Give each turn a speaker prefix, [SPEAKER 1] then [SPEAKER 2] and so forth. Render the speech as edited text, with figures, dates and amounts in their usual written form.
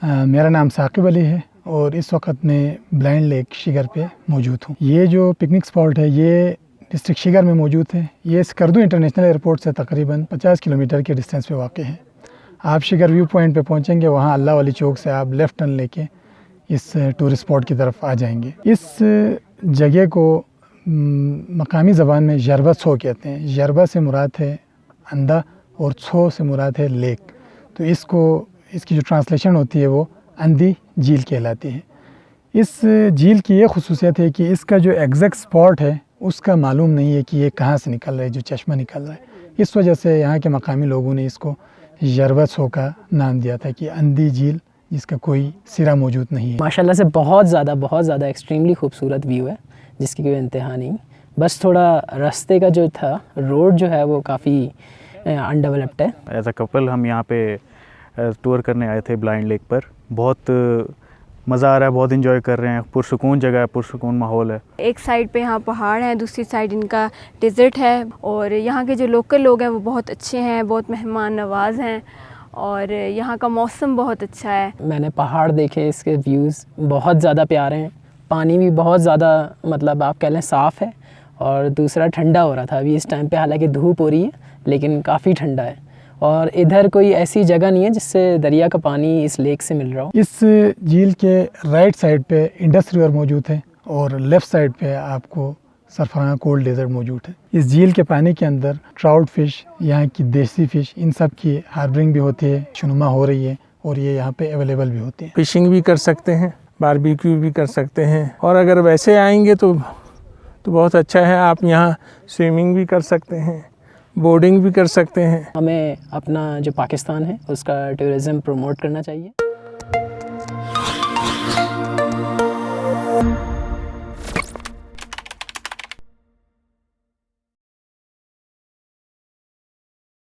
[SPEAKER 1] मेरा नाम साकिब अली है और इस वक्त मैं ब्लाइंड लेक शिगर पे मौजूद हूँ। ये जो पिकनिक स्पॉट है ये डिस्ट्रिक्ट शिगर में मौजूद है। ये स्कर्दू इंटरनेशनल एयरपोर्ट से तकरीबन 50 किलोमीटर के डिस्टेंस पे वाक़ है। आप शिगर व्यू पॉइंट पे पहुँचेंगे, वहाँ अल्लाह वाली चौक से आप लेफ़्ट टर्न लेके इस टूरिस्ट स्पॉट की तरफ आ जाएंगे। इस जगह को मकामी ज़बान में यरबा छो कहते हैं। यरबा से मुराद है अंधा और छो से मुराद है लेक। तो इसकी जो ट्रांसलेशन होती है वो अंधी झील कहलाती है। इस झील की ये खुसूसियत है कि इसका जो एग्जैक्ट स्पॉट है उसका मालूम नहीं है कि ये कहाँ से निकल रहा है, जो चश्मा निकल रहा है। इस वजह से यहाँ के मकामी लोगों ने इसको यरबा छो का नाम दिया था कि अंधी झील जिसका कोई सिरा मौजूद नहीं है।
[SPEAKER 2] माशाल्लाह से बहुत ज़्यादा एक्सट्रीमली खूबसूरत व्यू है जिसकी कोई इंतहा नहीं। बस थोड़ा रास्ते का जो था, रोड जो है वो काफ़ी अनडेवलप्ड है।
[SPEAKER 3] एज अ कपल हम यहाँ पे टूर करने आए थे ब्लाइंड लेक पर। बहुत मज़ा आ रहा है, बहुत इंजॉय कर रहे हैं। पुरसुकून जगह है, पुरसुकून माहौल है।
[SPEAKER 4] एक साइड पे यहाँ पहाड़ है, दूसरी साइड इनका डेजर्ट है और यहाँ के जो लोकल लोग हैं वो बहुत अच्छे हैं, बहुत मेहमान नवाज हैं और यहाँ का मौसम बहुत अच्छा है।
[SPEAKER 2] मैंने पहाड़ देखे, इसके व्यूज़ बहुत ज़्यादा प्यारे हैं। पानी भी बहुत ज़्यादा मतलब आप कह लें साफ़ है और दूसरा ठंडा हो रहा था अभी इस टाइम पे। हालांकि धूप हो रही है लेकिन काफ़ी ठंडा है और इधर कोई ऐसी जगह नहीं है जिससे दरिया का पानी इस लेक से मिल रहा हो।
[SPEAKER 1] इस झील के राइट साइड पे इंडस रिवर मौजूद है और लेफ़्ट साइड पे आपको सरफराना कोल्ड डेजर्ट मौजूद है। इस झील के पानी के अंदर ट्राउट फिश, यहाँ की देसी फ़िश, इन सब की हार्बरिंग भी होती है, शुनुमा हो रही है और ये यहाँ पे अवेलेबल भी होती है।
[SPEAKER 5] फिशिंग भी कर सकते हैं, बारबेक्यू भी कर सकते हैं और अगर वैसे आएंगे तो बहुत अच्छा है। आप यहाँ स्विमिंग भी कर सकते हैं, बोर्डिंग भी कर सकते हैं।
[SPEAKER 2] हमें अपना जो पाकिस्तान है उसका टूरिज़्म प्रमोट करना चाहिए।